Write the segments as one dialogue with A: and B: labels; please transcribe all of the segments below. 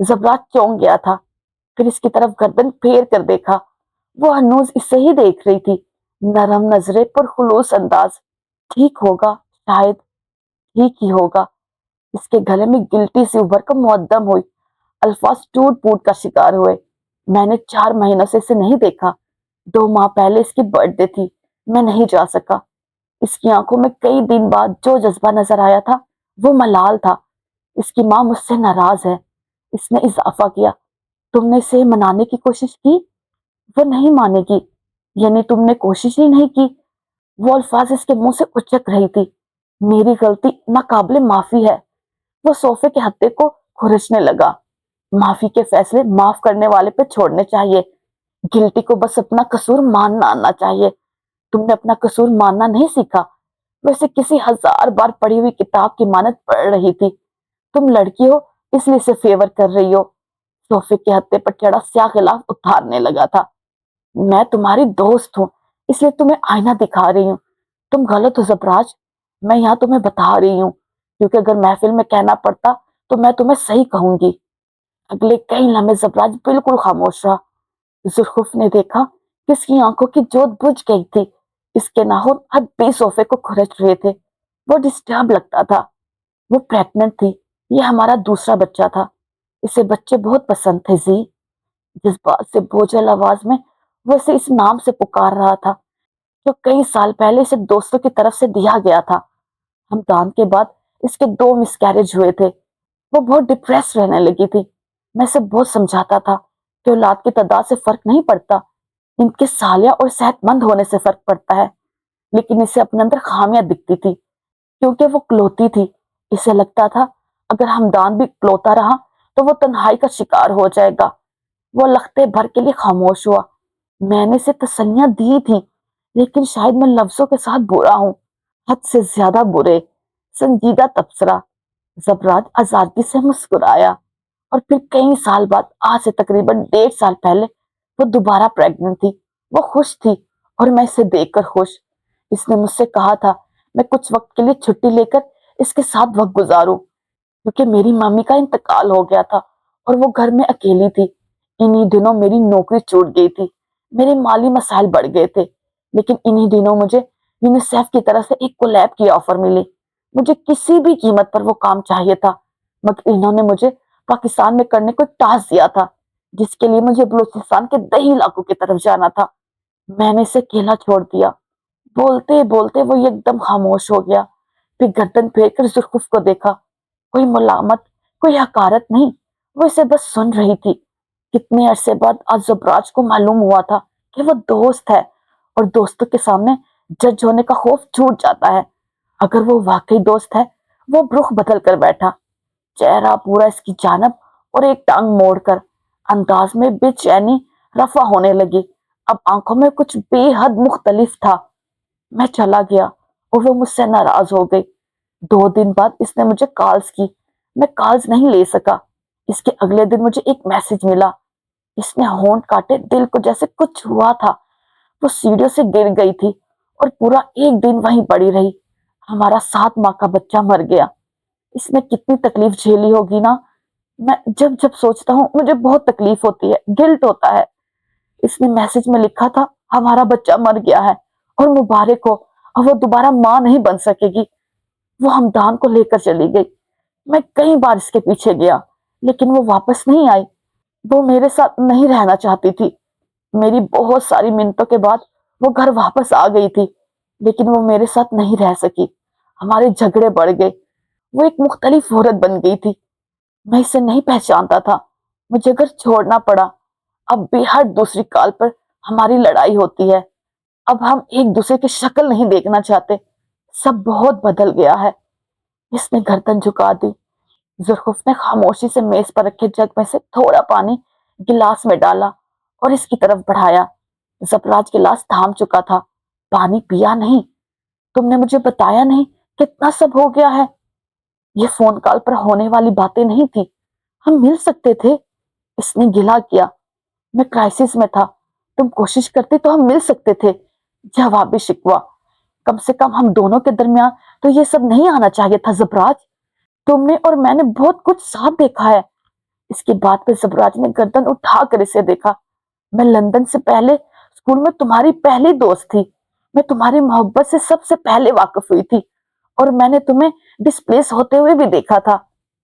A: زبرات چونک گیا تھا، پھر اس کی طرف گردن پھیر کر دیکھا۔ وہ ہنوز اسے ہی دیکھ رہی تھی، نرم نظریں پر خلوص انداز۔ ٹھیک ہوگا، شاید ٹھیک ہی ہوگا۔ اس کے گلے میں گلٹی سی ابھر کر معدم ہوئی، الفاظ ٹوٹ پوٹ کا شکار ہوئے۔ میں نے 4 مہینوں سے اسے نہیں دیکھا، 2 ماہ پہلے اس کی برتھ ڈے تھی، میں نہیں جا سکا۔ اس کی آنکھوں میں کئی دن بعد جو جذبہ نظر آیا تھا وہ ملال تھا۔ اس کی ماں مجھ سے ناراض ہے، اس نے اضافہ کیا۔ تم نے اسے منانے کی کوشش کی؟ وہ نہیں مانے گی، یعنی تم نے کوشش ہی نہیں کی؟ وہ الفاظ اس کے منہ سے اچک رہی تھی۔ میری غلطی ناقابل معافی ہے۔ وہ صوفے کے ہتھے کو کھرچنے لگا۔ معافی کے فیصلے معاف کرنے والے پہ چھوڑنے چاہیے، گلٹی کو بس اپنا قصور ماننا آنا چاہیے۔ تم نے اپنا قصور ماننا نہیں سیکھا، ویسے کسی 1000 بار پڑھی ہوئی کتاب کی مانت پڑھ رہی تھی۔ تم لڑکی ہو اس لیے اسے فیور کر رہی ہو۔ صوفے کے ہتھے پر چڑھا سیاہ غلاف اتارنے لگا تھا۔ میں تمہاری دوست ہوں، اس لیے تمہیں آئینہ دکھا رہی ہوں۔ تم غلط ہو زبراج، میں یہاں تمہیں بتا رہی ہوں، کیونکہ اگر محفل میں کہنا پڑتا تو میں تمہیں صحیح کہوں گی۔ اگلے کئی لمحے زبراج بالکل خاموش رہا۔ زرخف نے دیکھا کہ اس کی آنکھوں کی جوت بجھ گئی تھی، اس کے ناخن اب بھی صوفے کو کھرچ رہے تھے۔ وہ ڈسٹرب لگتا تھا۔ وہ پریگننٹ تھی، یہ ہمارا دوسرا بچہ تھا، اسے بچے بہت پسند تھے زی۔ جذبات سے بوجھل آواز میں وہ اسے اس نام سے پکار رہا تھا جو کئی سال پہلے اسے دوستوں کی طرف سے دیا گیا تھا۔ ہمدان کے بعد اس کے 2 مس کیریج ہوئے تھے۔ وہ بہت ڈپریس رہنے لگی تھی۔ میں اسے بہت سمجھاتا تھا کہ اولاد کی تعداد سے فرق نہیں پڑتا، ان کے سالیہ اور صحت مند ہونے سے فرق پڑتا ہے، لیکن اسے اپنے اندر خامیاں دکھتی تھی کیونکہ وہ کلوتی تھی۔ اسے لگتا تھا اگر ہمدان بھی کلوتا رہا تو وہ تنہائی کا شکار ہو جائے گا۔ وہ لختے بھر کے لیے خاموش ہوا۔ میں نے اسے تسلیاں دی تھی، لیکن شاید میں لفظوں کے ساتھ برا ہوں، حد سے زیادہ برے۔ سنجیدہ تبصرہ۔ زبراج آزادگی سے مسکرایا، اور پھر کئی سال بعد، آج سے تقریباً 1.5 سال پہلے، وہ دوبارہ پریگننٹ تھی۔ وہ خوش تھی اور میں اسے دیکھ کر خوش۔ اس نے مجھ سے کہا تھا میں کچھ وقت کے لیے چھٹی لے کر اس کے ساتھ وقت گزاروں، کیونکہ میری مامی کا انتقال ہو گیا تھا اور وہ گھر میں اکیلی تھی۔ انہی دنوں میری نوکری چھوٹ گئی تھی، میرے مالی مسائل بڑھ گئے تھے، لیکن انہی دنوں مجھے یونیسیف کی طرف سے ایک کولیب کی آفر ملی۔ مجھے کسی بھی قیمت پر وہ کام چاہیے تھا، مگر انہوں نے مجھے پاکستان میں کرنے کو ایک ٹاسک دیا تھا جس کے لیے مجھے بلوچستان کے دیہی علاقوں کی طرف جانا تھا۔ میں نے اسے اکیلا چھوڑ دیا۔ بولتے بولتے وہ ایک دم خاموش ہو گیا، پھر گردن پھیر کر زرخف کو دیکھا۔ کوئی ملامت، کوئی حقارت نہیں، وہ اسے بس سن رہی تھی۔ کتنے عرصے بعد آج زبراج کو معلوم ہوا تھا کہ وہ دوست ہے، اور دوستوں کے سامنے جج ہونے کا خوف چھوٹ جاتا ہے۔ اگر وہ واقعی دوست ہے۔ وہ رخ بدل کر بیٹھا، چہرہ پورا اس کی جانب، اور ایک ٹانگ موڑ کر انداز میں بے چینی رفع ہونے لگی۔ اب آنکھوں میں کچھ بے حد مختلف تھا۔ میں چلا گیا اور وہ مجھ سے ناراض ہو گئی۔ 2 دن بعد اس نے مجھے کالز کی، میں کالز نہیں لے سکا۔ اس کے اگلے دن مجھے ایک میسج ملا۔ اس نے ہونٹ کاٹے، دل کو جیسے کچھ ہوا تھا۔ وہ سیڑھیوں سے گر گئی تھی اور پورا ایک دن وہیں پڑی رہی۔ ہمارا 7 ماہ کا بچہ مر گیا۔ اس نے کتنی تکلیف جھیلی ہوگی نا۔ میں جب جب سوچتا ہوں مجھے بہت تکلیف ہوتی ہے، گلٹ ہوتا ہے۔ اس نے میسج میں لکھا تھا ہمارا بچہ مر گیا ہے اور مبارک ہو، اور وہ دوبارہ ماں نہیں بن سکے گی۔ وہ ہمدان کو لے کر چلی گئی۔ میں کئی بار اس کے پیچھے گیا، لیکن وہ واپس نہیں آئی۔ وہ میرے ساتھ نہیں رہنا چاہتی تھی۔ میری بہت ساری منتوں کے بعد وہ گھر واپس آ گئی تھی، لیکن وہ میرے ساتھ نہیں رہ سکی۔ ہمارے جھگڑے بڑھ گئے۔ وہ ایک مختلف عورت بن گئی تھی۔ میں اسے نہیں پہچانتا تھا۔ مجھے گھر چھوڑنا پڑا۔ اب بھی ہر دوسری کال پر ہماری لڑائی ہوتی ہے۔ اب ہم ایک دوسرے کی شکل نہیں دیکھنا چاہتے۔ سب بہت بدل گیا ہے۔ اس نے گردن جھکا دی۔ زرخف نے خاموشی سے میز پر رکھے جگ میں سے تھوڑا پانی گلاس میں ڈالا اور اس کی طرف بڑھایا۔ زبراج گلاس تھام چکا تھا۔ پانی پیا نہیں؟ تم نے مجھے بتایا نہیں کتنا سب ہو گیا ہے؟ یہ فون کال پر ہونے والی باتیں نہیں تھی، ہم مل سکتے تھے۔ اس نے گلا کیا۔ میں کرائسس میں تھا، تم کوشش کرتے تو ہم مل سکتے تھے۔ جوابی شکوہ۔ کم سے کم ہم دونوں کے درمیان تو یہ سب نہیں آنا چاہیے تھا زبراج۔ تم نے اور میں نے بہت کچھ ساتھ دیکھا ہے، اس کی بات پہ زبراج نے گردن اٹھا کر اسے دیکھا. میں لندن سے پہلے اسکول میں تمہاری پہلی دوست تھی. میں تمہاری محبت سے سب سے پہلے واقف ہوئی تھی اور میں نے تمہیں ڈسپلیس ہوتے ہوئے بھی دیکھا تھا.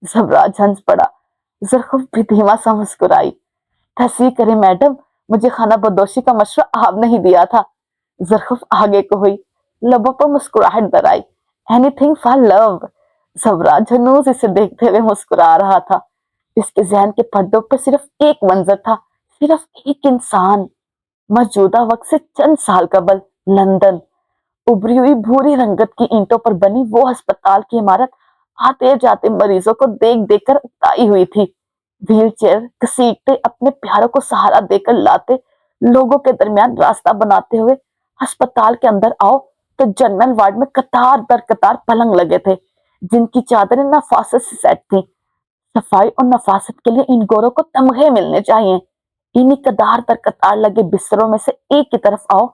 A: زبراج ہنس پڑا. زرخف بھی دھیما سا مسکرائی. تصحیح کریں میڈم, مجھے خانہ بدوشی کا مشورہ آپ نے ہی دیا تھا. زرخف آگے کو ہوئی. لبوں پر مسکراہٹ در آئی. اینی تھنگ فار لو. زبراج ہنوز اسے دیکھتے ہوئے مسکرا رہا تھا. اس کے ذہن کے پردوں پر صرف ایک منظر تھا, صرف ایک انسان. موجودہ وقت سے چند سال قبل لندن. ابری ہوئی بھوری رنگت کی اینٹوں پر بنی وہ ہسپتال کی عمارت آتے جاتے مریضوں کو دیکھ دیکھ کر اکتائی ہوئی تھی. ویل چیئر گھسیٹتے, اپنے پیاروں کو سہارا دے کر لاتے, لوگوں کے درمیان راستہ بناتے ہوئے ہسپتال کے اندر آؤ تو جنرل وارڈ میں قطار در قطار پلنگ لگے تھے جن کی چادریں نفاست سے سیٹ تھیں. صفائی اور نفاست کے لیے ان گوروں کو تمغے ملنے چاہیے. انہی قطار در قطار لگے بستروں میں سے ایک کی طرف آؤ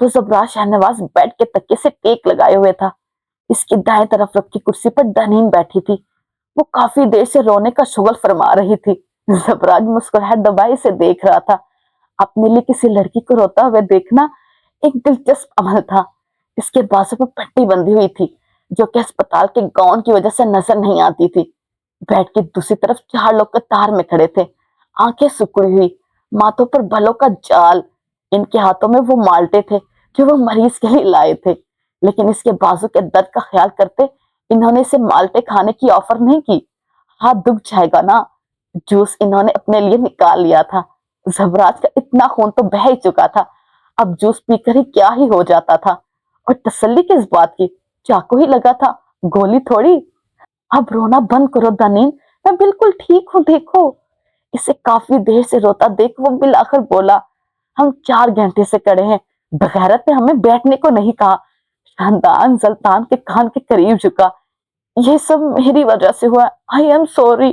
A: تو زبراج شہنواز بیڈ کے تکیے سے ٹیک لگائے ہوئے تھا. اس کی دائیں طرف رکھی کرسی پر دنین بیٹھی تھی. وہ کافی دیر سے رونے کا شغل فرما رہی تھی. زبراج مسکراہٹ دبائے اسے دیکھ رہا تھا. اپنے لیے کسی لڑکی کو روتا ہوئے دیکھنا ایک دلچسپ عمل تھا. اس کے بازو پر پٹی بندھی ہوئی تھی جو کہ اسپتال کے گاؤن کی وجہ سے نظر نہیں آتی تھی. بیڈ کی دوسری طرف 4 لوگ قطار میں کھڑے تھے, آنکھیں سکڑی ہوئی, ماتھوں پر بلوں کا جال. ان کے ہاتھوں میں وہ مالٹے تھے جو وہ مریض کے لیے لائے تھے, لیکن اس کے بازو کے درد کا خیال کرتے انہوں نے اسے مالٹے کھانے کی آفر نہیں کی. ہاتھ دکھ جائے گا نا. جوس انہوں نے اپنے لیے نکال لیا تھا. زبراج کا اتنا خون تو بہہ ہی چکا تھا, اب جوس پی کر ہی کیا ہی ہو جاتا تھا. اور تسلی کس بات کی, چاقو ہی لگا تھا, گولی تھوڑی. اب رونا بند کرو دنین, میں بالکل ٹھیک ہوں, دیکھو. اسے کافی دیر سے روتا دیکھ وہ بالآخر بولا. ہم 4 گھنٹے سے کڑے ہیں, بغیرت نے ہمیں بیٹھنے کو نہیں کہا. خاندان سلطان کے کان کے قریب جھکا. یہ سب میری وجہ سے ہوا, آئی ایم سوری.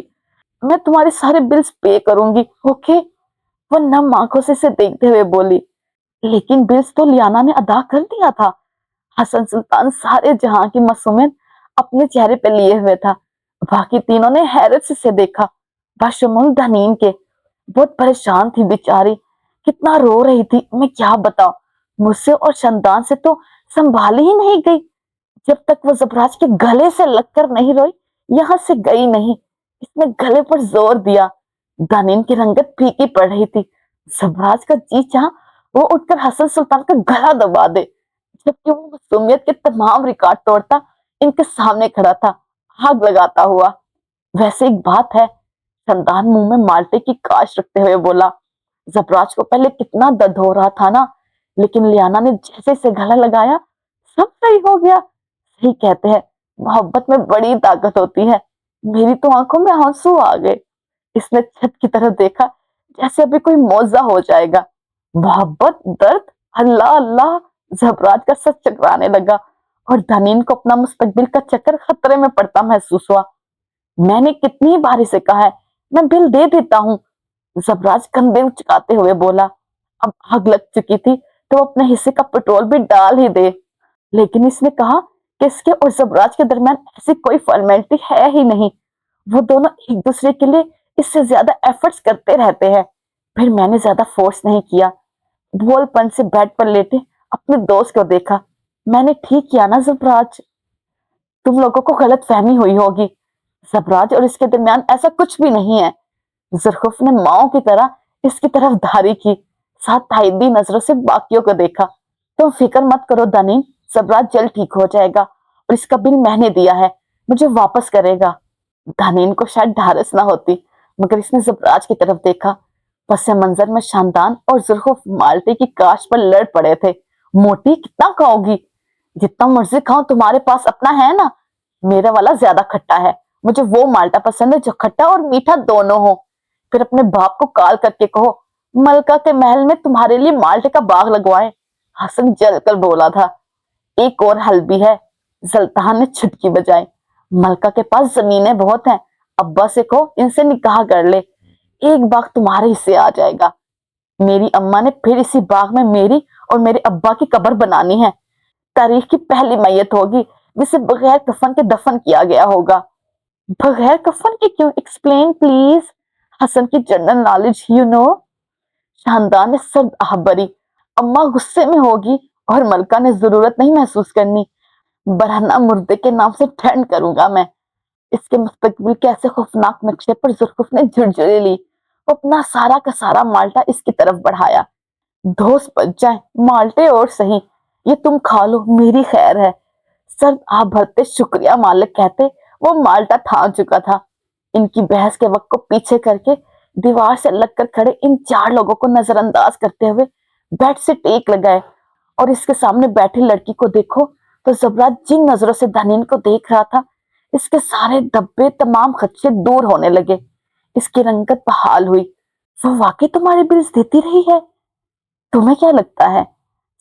A: میں تمہارے سارے بلز پے کروں گی, اوکے. وہ نم آنکھوں سے اسے دیکھتے ہوئے بولی. لیکن بلز تو لیانا نے ادا کر دیا تھا. حسن سلطان سارے جہاں کی معصومیت اپنے چہرے پہ لیے ہوئے تھا. باقی تینوں نے حیرت سے دیکھا, بشمول دنین کے. بہت پریشان تھی بیچاری, کتنا رو رہی تھی میں کیا بتاؤں. مجھ سے اور شاندان سے تو سنبھالی ہی نہیں گئی. جب تک وہ زبراج کے گلے سے لگ کر نہیں روئی یہاں سے گئی نہیں. اس نے گلے پر زور دیا. دنین کی رنگت پھیکی پڑ رہی تھی. زبراج کا جی چاہا وہ اٹھ کر حسن سلطان کا گلا دبا دے, جبکہ وہ معصومیت کے تمام ریکارڈ توڑتا ان کے سامنے کھڑا تھا, آگ لگاتا ہوا. ویسے ایک بات ہے, شاندان منہ میں مالٹے کی کاش رکھتے ہوئے بولا. زبراج کو پہلے کتنا درد ہو رہا تھا نا, لیکن لیانا نے جیسے اسے گلا لگایا سب صحیح ہو گیا. صحیح کہتے ہیں, محبت میں بڑی طاقت ہوتی ہے. میری تو آنکھوں میں آنسو آ گئے. اس نے چھت کی طرف دیکھا جیسے ابھی کوئی موزہ ہو جائے گا. محبت, درد, اللہ اللہ. زبراج کا سر چکرانے لگا اور دنین کو اپنا مستقبل کا چکر خطرے میں پڑتا محسوس ہوا. میں نے کتنی بار اسے کہا ہے میں بل دے دیتا ہوں. زبراج کندھے اچکاتے ہوئے بولا. اب آگ لگ چکی تھی تو وہ اپنے حصے کا پٹرول بھی ڈال ہی دے. لیکن اس نے کہا کہ اس کے اور زبراج کے درمیان ایسی کوئی فارمیلٹی ہے ہی نہیں. وہ دونوں ایک دوسرے کے لیے اس سے زیادہ ایفرٹس کرتے رہتے ہیں. پھر میں نے زیادہ فورس نہیں کیا. بول پن سے بیڈ پر لیٹے اپنے دوست کو دیکھا. میں نے ٹھیک کیا نا زبراج, تم لوگوں کو غلط فہمی ہوئی ہوگی. زبراج اور اس کے درمیان ایسا کچھ بھی نہیں ہے. زرخف نے ماؤں کی طرح اس کی طرف دھاری کی, ساتھ تائیدی نظروں سے باقیوں کو دیکھا. تم فکر مت کرو دنین, زبراج جلد ٹھیک ہو جائے گا اور اس کا بل میں نے دیا ہے, مجھے واپس کرے گا. دنین کو شاید ڈھارس نہ ہوتی مگر اس نے زبراج کی طرف دیکھا. پس منظر میں شاندان اور زرخف مالٹے کی کاش پر لڑ پڑے تھے. موٹی, کتنا کھاؤ گی؟ جتنا مرضی کھاؤ, تمہارے پاس اپنا ہے نا. میرا والا زیادہ کھٹا ہے, مجھے وہ مالٹا پسند ہے جو کھٹا اور میٹھا دونوں ہو. پھر اپنے باپ کو کال کر کے کہو ملکہ کے محل میں تمہارے لیے مالٹے کا باغ لگوائے. حسن جل کر بولا تھا. ایک اور حل بھی ہے. سلطان نے چھٹکی بجائی. ملکہ کے پاس زمینیں بہت ہیں, ابا سے کہو ان سے نکاح کر لے, ایک باغ تمہارے حصے آ جائے گا. میری اماں نے پھر اسی باغ میں میری اور میرے ابا کی قبر بنانی ہے. تاریخ کی پہلی میت ہوگی جسے بغیر کفن کے دفن کیا گیا ہوگا. بغیر کفن کے کیوں؟ Explain please. حسن کی جنرل نالج شاہندان نے سرد آہ بری۔ اماں غصے میں ہوگی اور ملکہ نے ضرورت نہیں محسوس کرنی۔ برہنہ مردے کے نام سے ٹرینڈ کروں گا میں۔ اس کے مستقبل کے ایسے خوفناک نقشے پر ذوالفقار نے جھرجھری لی۔ وہ اپنا سارا کا سارا مالٹا اس کی طرف بڑھایا۔ دوست بچ جائیں، مالٹے اور صحیح، یہ تم کھا لو، میری خیر ہے۔ سرد آہ بھرتے شکریہ مالک کہتے وہ مالٹا تھام چکا تھا۔ ان کی بحث کے وقت کو پیچھے کر کے دیوار سے لگ کر کھڑے ان 4 لوگوں کو نظر انداز کرتے ہوئے بیڈ سے ٹیک لگائے، اور اس کے سامنے بیٹھی لڑکی کو دیکھو تو زبراج جن نظروں سے دھنین کو دیکھ رہا تھا، اس کے سارے دبے تمام خدشے دور ہونے لگے۔ اس کی رنگت بحال ہوئی۔ وہ واقعی تمہارے بلز دیتی رہی ہے؟ تمہیں کیا لگتا ہے؟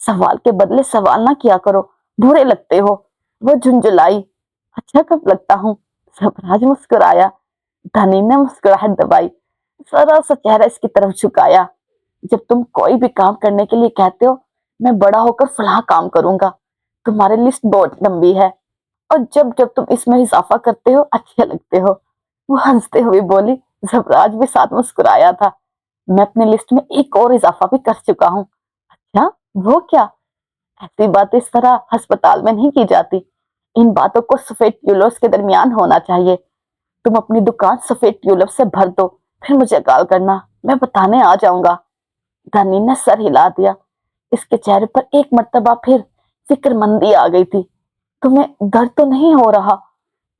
A: سوال کے بدلے سوال نہ کیا کرو، برے لگتے ہو۔ وہ جھنجھلائی۔ اچھا کب لگتا ہوں؟ زبراج مسکرایا۔ دھنین نے مسکراہٹ دبائی، ذرا سا چہرہ اس کی طرف جھکایا۔ جب تم کوئی بھی کام کرنے کے لیے کہتے ہو، میں بڑا ہو کر فلاں کام کروں گا، تمہاری لسٹ بہت لمبی ہے، اور جب جب تم اس میں اضافہ کرتے ہو اچھے لگتے ہو۔ وہ ہنستے ہوئے بولی۔ زبراج بھی ساتھ مسکرایا تھا۔ میں اپنی لسٹ میں ایک اور اضافہ بھی کر چکا ہوں۔ اچھا، وہ کیا؟ ایسی باتیں اس طرح ہسپتال میں نہیں کی جاتی۔ ان باتوں کو سفید ٹیولپس کے درمیان ہونا چاہیے۔ تم اپنی دکان سفید ٹیولپ سے بھر دو، پھر مجھے کال کرنا، میں بتانے آ جاؤں گا۔ دھنین نے سر ہلا دیا۔ اس کے چہرے پر ایک مرتبہ پھر فکر مندی آ گئی تھی۔ تمہیں درد تو نہیں ہو رہا؟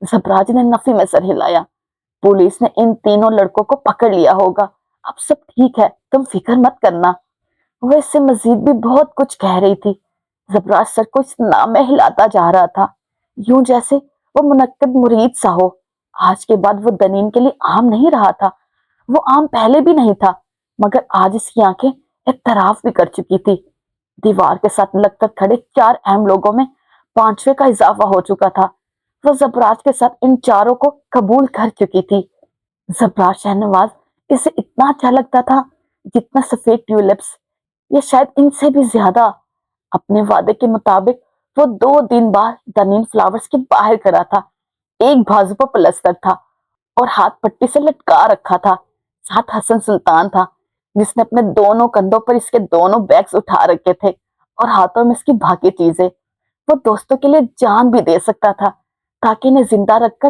A: زبراج نے نفی میں سر ہلایا۔ پولیس نے ان تینوں لڑکوں کو پکڑ لیا ہوگا، اب سب ٹھیک ہے، تم فکر مت کرنا۔ وہ اس سے مزید بھی بہت کچھ کہہ رہی تھی۔ زبراج سر کو اس نام میں ہلاتا جا رہا تھا، یوں جیسے وہ منعقد مرید سا ہو۔ آج کے بعد وہ دھنین کے لیے عام نہیں رہا تھا۔ وہ عام پہلے بھی نہیں تھا، مگر آج اس کی آنکھیں اعتراف بھی کر چکی تھی۔ دیوار کے ساتھ لگ کر کھڑے 4 اہم لوگوں میں 5ویں کا اضافہ ہو چکا تھا۔ وہ زبراج کے ساتھ ان 4 کو قبول کر چکی تھی۔ زبراج شہنواز اسے اتنا اچھا لگتا تھا جتنا سفید ٹیولپس، یا شاید ان سے بھی زیادہ۔ اپنے وعدے کے مطابق وہ 2 دن بعد دھنین فلاورز کے باہر کھڑا تھا۔ ایک بازو پر پلستر تھا اور ہاتھ پٹی سے لٹکا رکھا تھا۔ ساتھ حسن سلطان تھا، جس نے اپنے دونوں کندھوں پر اس کے دونوں بیگز اٹھا رکھے تھے اور ہاتھوں میں اس کی باقی چیزیں۔ وہ دوستوں کے لیے جان بھی دے سکتا تھا تاکہ انہیں زندہ رکھ کر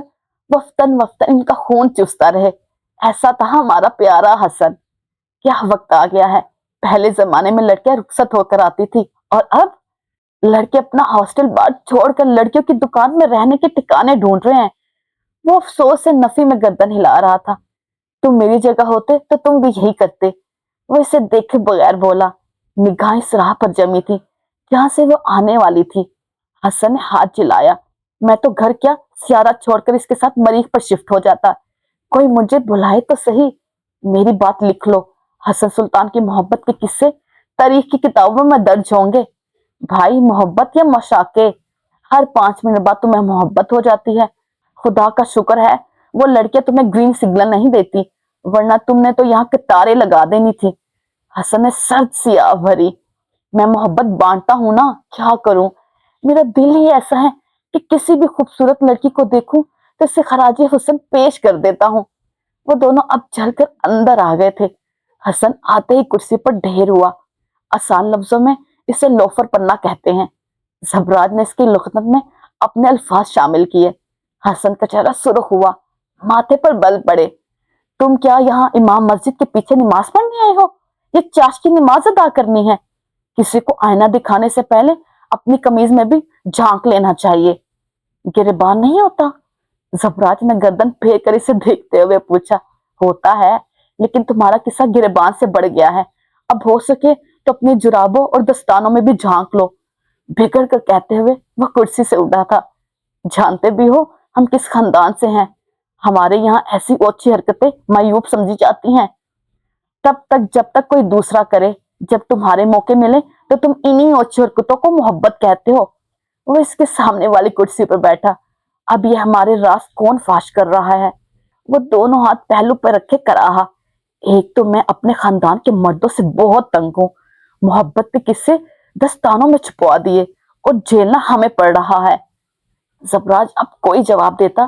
A: وفتاً ان کا خون چوستا رہے۔ ایسا تھا ہمارا پیارا حسن۔ کیا وقت آ گیا ہے! پہلے زمانے میں لڑکیاں رخصت ہو کر آتی تھی، اور اب لڑکے اپنا ہاسٹل بار چھوڑ کر لڑکیوں کی دکان میں رہنے کے ٹھکانے ڈھونڈ رہے ہیں۔ وہ افسوس سے نفی میں گردن ہلا رہا تھا۔ تم میری جگہ ہوتے تو تم بھی یہی کرتے۔ وہ اسے دیکھے بغیر بولا۔ نگاہیں اس راہ پر جمی تھی جہاں سے وہ آنے والی تھی۔ حسن نے ہاتھ جلایا۔ میں تو گھر کیا، سیارہ چھوڑ کر اس کے ساتھ مریخ پر شفٹ ہو جاتا۔ کوئی مجھے بلائے تو صحیح۔ میری بات لکھ لو، حسن سلطان کی محبت کے قصے تاریخ کی کتابوں میں درج ہوں گے۔ بھائی، محبت یا مشاقے، ہر 5 منٹ بعد تمہیں محبت ہو جاتی ہے۔ خدا کا شکر ہے وہ لڑکیاں تمہیں گرین سگنل نہیں دیتی، ورنہ تم نے تو یہاں قطاریں لگا دینی تھی۔ حسن نے سرد سی آہ بھری۔ میں محبت بانٹتا ہوں نا، کیا کروں؟ میرا دل ہی ایسا ہے کہ کسی بھی خوبصورت لڑکی کو دیکھوں تو اسے خراج حسن پیش کر دیتا ہوں۔ وہ دونوں اب جل کر اندر آ گئے تھے۔ حسن آتے ہی کرسی پر ڈھیر ہوا۔ آسان لفظوں میں اسے لوفر پننا کہتے ہیں۔ زبراج نے اس کی لغت میں اپنے الفاظ شامل کیے۔ حسن کا چہرہ سرخ ہوا، ماتھے پر بل پڑے۔ تم کیا یہاں امام مسجد کے پیچھے نماز پڑھنے آئے ہو؟ یہ چاشت کی نماز ادا کرنی ہے؟ کسی کو آئینہ دکھانے سے پہلے اپنی قمیض میں بھی جھانک لینا چاہیے۔ گریبان نہیں ہوتا؟ زبراج نے گردن پھیر کر اسے دیکھتے ہوئے پوچھا۔ ہوتا ہے، لیکن تمہارا قصہ گریبان سے بڑھ گیا ہے۔ اب ہو سکے تو اپنی جرابوں اور دستانوں میں بھی جھانک لو، بگڑ کر کہتے ہوئے وہ کرسی سے اٹھا تھا۔ جانتے بھی ہو ہم کس خاندان سے ہیں؟ ہمارے یہاں ایسی اوچھی حرکتیں معیوب سمجھی جاتی ہیں۔ تب تک جب تک کوئی دوسرا کرے، جب تمہارے موقع ملے تو تم انہی اوچھی حرکتوں کو محبت کہتے ہو۔ وہ اس کے سامنے والی کرسی پر بیٹھا۔ اب یہ ہمارے راز کون فاش کر رہا ہے؟ وہ دونوں ہاتھ پہلو پر رکھے کراہا۔ ایک تو میں اپنے خاندان کے مردوں سے بہت تنگ ہوں، محبت کے قصے دستانوں میں چھپوا دیے اور جھیلنا ہمیں پڑ رہا ہے۔ زبراج اب کوئی جواب دیتا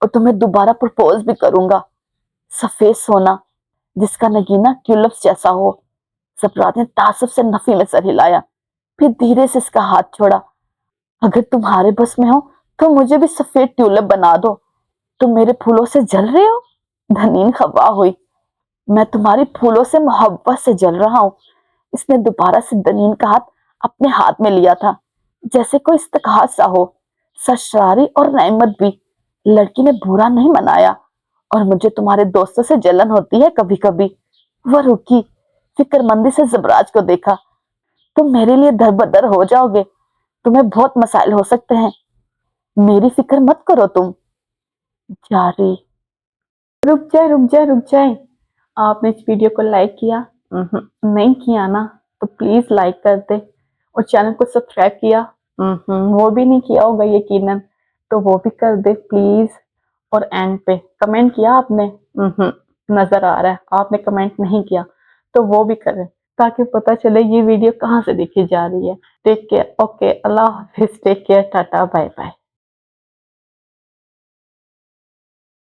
A: اور تمہیں دوبارہ پرپوز بھی کروں گا۔ سفید سونا جس کا نگینہ ٹیولپس جیسا ہو۔ زبرات نے تعصب سے نفی میں سر ہلایا، پھر دھیرے سے اس کا ہاتھ چھوڑا۔ اگر تمہارے بس میں ہو تو مجھے بھی سفید ٹیولپ بنا دو۔ تم میرے پھولوں سے جل رہے ہو؟ دھنین خفا ہوئی۔ میں تمہاری پھولوں سے محبت سے جل رہا ہوں۔ اس نے دوبارہ سے دنین کا ہاتھ اپنے ہاتھ میں لیا تھا، جیسے کوئی استقاعت سا ہو، سرشراری اور نعمت بھی۔ لڑکی نے برا نہیں منایا، اور مجھے تمہارے دوستوں سے جلن ہوتی ہے کبھی کبھی۔ وہ رکی، فکر مندی سے زبراج کو دیکھا۔ تم میرے لیے در بدر ہو جاؤ گے، تمہیں بہت مسائل ہو سکتے ہیں، میری فکر مت کرو تم۔ جاری رک جائے آپ نے اس ویڈیو کو لائک کیا؟ نہیں کیا نا تو پلیز لائک کر دے، اور چینل کو سبسکرائب کیا؟ وہ بھی نہیں کیا ہوگا یقیناً، تو وہ بھی کر دے پلیز۔ اور اینڈ پہ کمنٹ کیا آپ نے؟ نظر آ رہا ہے آپ نے کمنٹ نہیں کیا، تو وہ بھی کریں تاکہ پتہ چلے یہ ویڈیو کہاں سے دیکھی جا رہی ہے۔ ٹیک کیئر، اوکے، اللہ حافظ، take care, tata, bye bye.